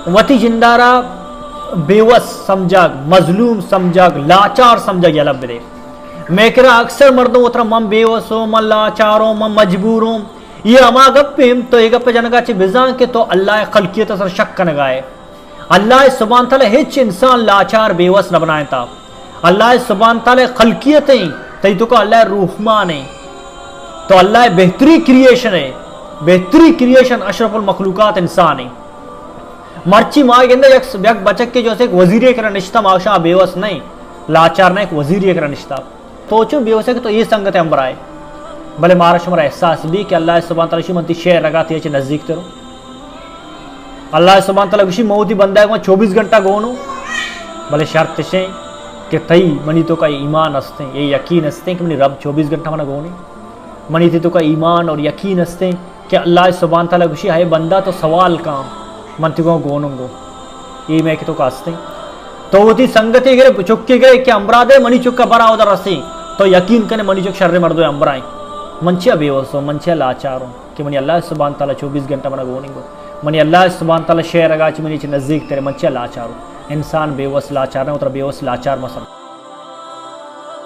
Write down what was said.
वती जिंदारा बेवस समझाग, मजलूम समझाग, लाचार समझाग लब दे। मैं कह रहा अक्सर मर्दों उतर मम बेवस हो, मम लाचार हो, मम मजबूर हो, ये अमा गप्पेम तो ये गप्पे जनगा चे बिजां के तो अल्लाह खलकियत असर शक कन गाए। अल्लाह सुब्हान तआला हिच इंसान लाचार बेवस न बनाए था। अल्लाह सुब्हान तआला खलकियत है तई तो का अल्लाह रूहमान है, तो अल्लाह बेहतरी क्रिएशन है, बेहतरी क्रिएशन अशरफुल मखलूकात इंसान है। मर्ची माँ के अंदर एक बचक के जो से एक वजीर कर निश्ता माशा बेवस नहीं, लाचार नहीं, एक वजीर कर निश्ता सोचो बेवस है तो ये संगत है अंबर आए भले महाराष्ट्र में एहसास भी कि अल्लाह सुब्हान तआला मंती शेर लगाती है नजदीक तेरो। अल्लाह सुब्हान तआला विशी मौती बंदा है 24 घंटा गोनो भले शर्त से कि तई मनी तो का ईमान हंसते ये यकीन हंसते कि मनी रब 24 घंटा मना गोने मनी थी तो का ईमान और यकीन हंसते कि अल्लाह सुब्हान तआला विशी है बंदा तो सवाल काम मन तिगो गोनूंगो ये मैं कि तो का हंसते तो वो थी संगति गए चुक्के गए कि अमरादे मनी चुक्का बरा उधर हंसे तो यकीन कने मनी चुक शर्रे मर्दो अमराए मंचिया बेवसो मंचिया लाचारो कि मनी अल्लाह सुब्हान तआला 24 घंटा मना गोनिंगो मनी अल्लाह सुब्हान तआला शेर अगाच मनी नजदीक तेरे मंचिया लाचारो इंसान बेवस लाचार है उतर बेवस लाचार मसल